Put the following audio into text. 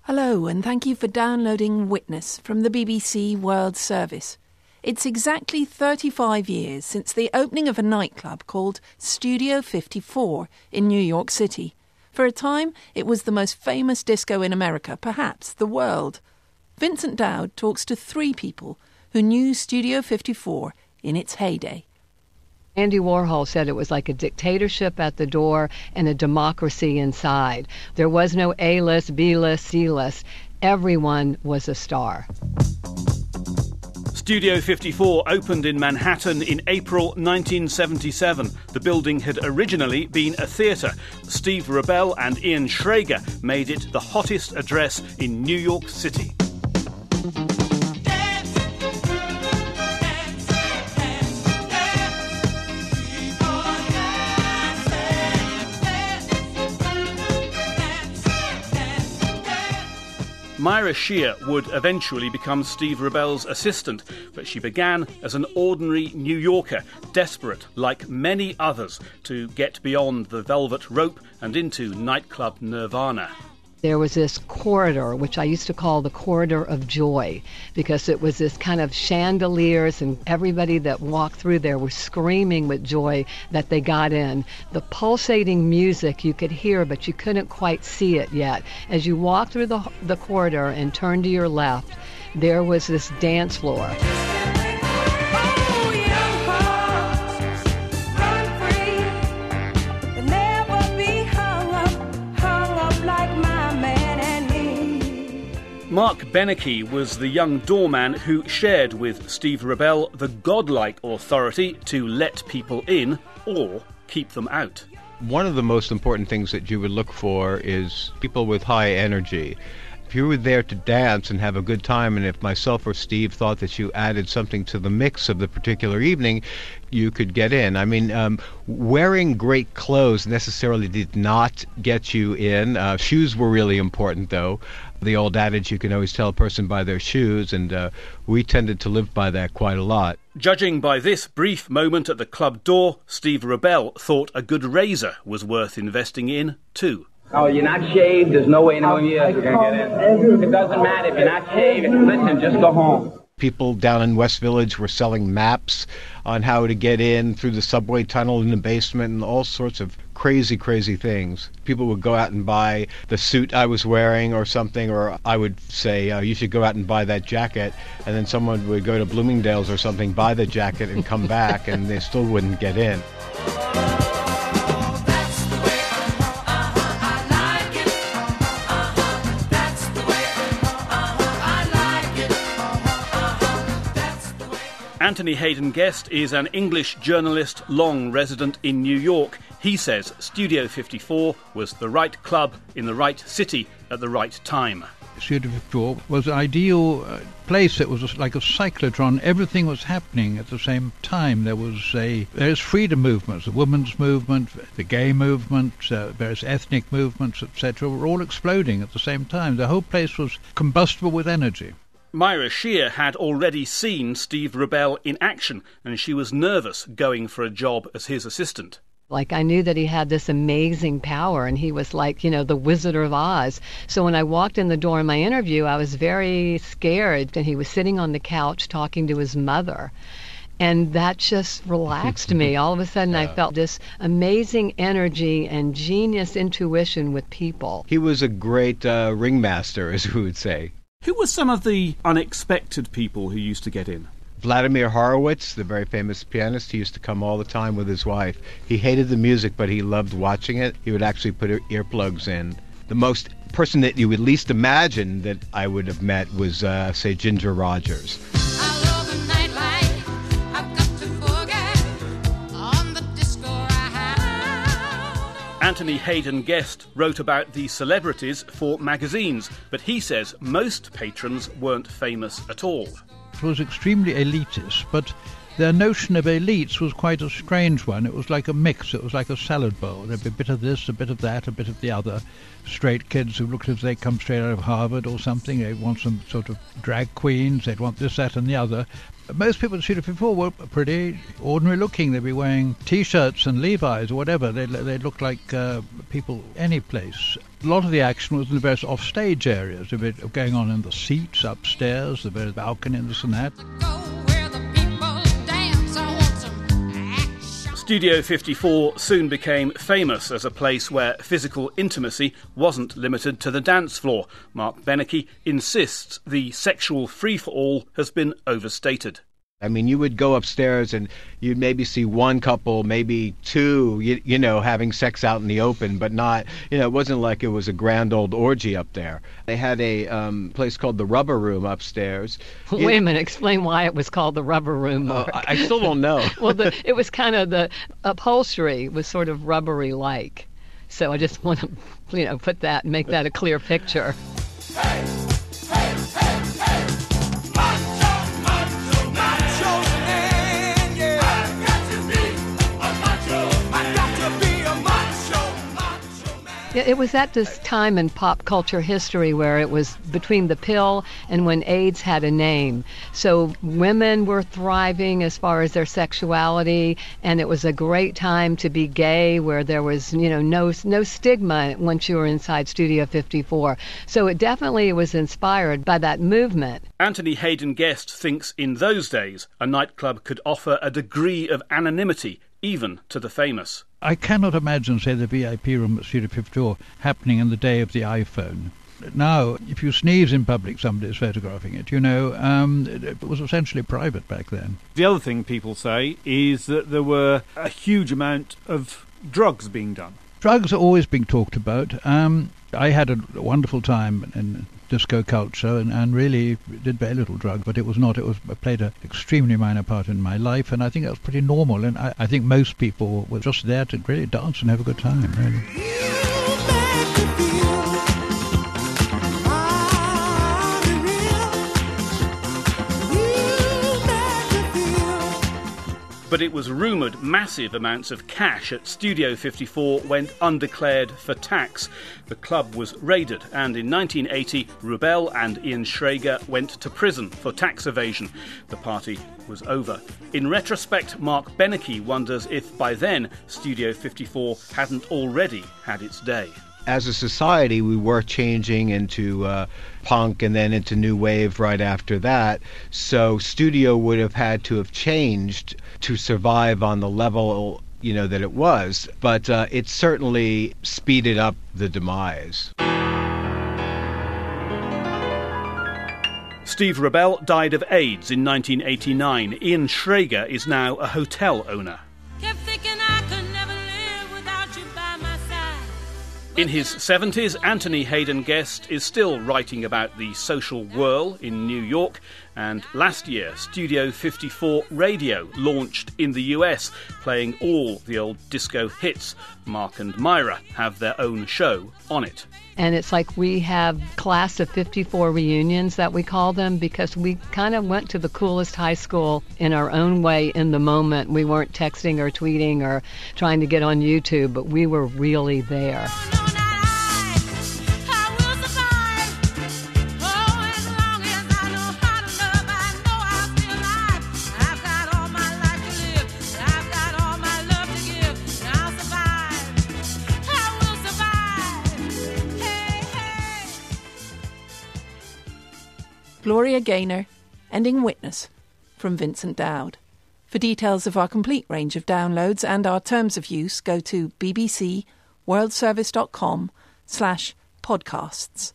Hello, and thank you for downloading Witness from the BBC World Service. It's exactly 35 years since the opening of a nightclub called Studio 54 in New York City. For a time, it was the most famous disco in America, perhaps the world. Vincent Dowd talks to three people who knew Studio 54 in its heyday. Andy Warhol said it was like a dictatorship at the door and a democracy inside. There was no A-list, B-list, C-list. Everyone was a star. Studio 54 opened in Manhattan in April 1977. The building had originally been a theatre. Steve Rebell and Ian Schrager made it the hottest address in New York City. Myra Shear would eventually become Steve Rebell's assistant, but she began as an ordinary New Yorker, desperate, like many others, to get beyond the velvet rope and into nightclub nirvana. There was this corridor, which I used to call the corridor of joy, because it was this kind of chandeliers, and everybody that walked through there was screaming with joy that they got in. The pulsating music you could hear, but you couldn't quite see it yet. As you walked through the corridor and turned to your left, there was this dance floor. Mark Beneke was the young doorman who shared with Steve Rebell the godlike authority to let people in or keep them out. One of the most important things that you would look for is people with high energy. If you were there to dance and have a good time, and if myself or Steve thought that you added something to the mix of the particular evening, you could get in. I mean, wearing great clothes necessarily did not get you in. Shoes were really important, though. The old adage, you can always tell a person by their shoes, and we tended to live by that quite a lot. Judging by this brief moment at the club door, Steve Rebell thought a good razor was worth investing in, too. Oh, you're not shaved? There's no way in a million years you're going to get in. It doesn't matter if you're not shaved. Listen, just go home. People down in West Village were selling maps on how to get in through the subway tunnel in the basement and all sorts of crazy, crazy things. People would go out and buy the suit I was wearing or something, or I would say, you should go out and buy that jacket, and then someone would go to Bloomingdale's or something, buy the jacket and come back, and they still wouldn't get in. Anthony Hayden-Guest is an English journalist, long resident in New York. He says Studio 54 was the right club in the right city at the right time. Studio 54 was an ideal place. It was like a cyclotron. Everything was happening at the same time. There's freedom movements, the women's movement, the gay movement, various ethnic movements, etc. were all exploding at the same time. The whole place was combustible with energy. Myra Shear had already seen Steve Rebell in action, and she was nervous going for a job as his assistant. Like, I knew that he had this amazing power, and he was like, the Wizard of Oz. So when I walked in the door in my interview, I was very scared, and he was sitting on the couch talking to his mother. And that just relaxed me. All of a sudden, I felt this amazing energy and genius intuition with people. He was a great ringmaster, as we would say. Who were some of the unexpected people who used to get in? Vladimir Horowitz, the very famous pianist, he used to come all the time with his wife. He hated the music, but he loved watching it. He would actually put earplugs in. The most person that you would least imagine that I would have met was, say, Ginger Rogers. Anthony Hayden-Guest wrote about the celebrities for magazines, but he says most patrons weren't famous at all. It was extremely elitist, but their notion of elites was quite a strange one. It was like a mix. It was like a salad bowl. There'd be a bit of this, a bit of that, a bit of the other. Straight kids who looked as if they come straight out of Harvard or something. They'd want some sort of drag queens. They'd want this, that, and the other. Most people at Studio 54 were pretty ordinary looking. They'd be wearing T-shirts and Levi's or whatever. They looked like people any place. A lot of the action was in the various offstage areas, a bit of going on in the seats upstairs, the various balconies and that. Studio 54 soon became famous as a place where physical intimacy wasn't limited to the dance floor. Mark Benecke insists the sexual free-for-all has been overstated. I mean, you would go upstairs and you'd maybe see one couple, maybe two, you know, having sex out in the open, but not, you know, it wasn't like it was a grand old orgy up there. They had a place called the Rubber Room upstairs. Wait a minute, explain why it was called the Rubber Room, Mark. I still don't know. Well, it was kind of, the upholstery was sort of rubbery-like. So I just want to, you know, put that and make that a clear picture. Hey, hey, hey, hey. It was at this time in pop culture history where it was between the pill and when AIDS had a name. So women were thriving as far as their sexuality, and it was a great time to be gay, where there was, you know, no stigma once you were inside Studio 54. So it definitely was inspired by that movement. Anthony Hayden Guest thinks in those days a nightclub could offer a degree of anonymity even to the famous. I cannot imagine, say, the VIP room at Studio 54 happening in the day of the iPhone. Now, if you sneeze in public, somebody's photographing it, you know. It was essentially private back then. The other thing people say is that there were a huge amount of drugs being done. Drugs are always being talked about. I had a wonderful time in disco culture and really did very little drug, but it played an extremely minor part in my life, and I think that was pretty normal, and I think most people were just there to really dance and have a good time, really. But it was rumoured massive amounts of cash at Studio 54 went undeclared for tax. The club was raided, and in 1980, Rubel and Ian Schrager went to prison for tax evasion. The party was over. In retrospect, Mark Benecke wonders if by then Studio 54 hadn't already had its day. As a society, we were changing into punk and then into new wave right after that. So Studio would have had to have changed to survive on the level, you know, that it was. But it certainly speeded up the demise. Steve Rubel died of AIDS in 1989. Ian Schrager is now a hotel owner. In his 70s, Anthony Hayden Guest is still writing about the social whirl in New York, and last year Studio 54 Radio launched in the US, playing all the old disco hits. Mark and Myra have their own show on it. And it's like we have class of 54 reunions that we call them, because we kind of went to the coolest high school in our own way in the moment. We weren't texting or tweeting or trying to get on YouTube, but we were really there. Gloria Gaynor, Ending Witness, from Vincent Dowd. For details of our complete range of downloads and our terms of use, go to bbcworldservice.com/podcasts.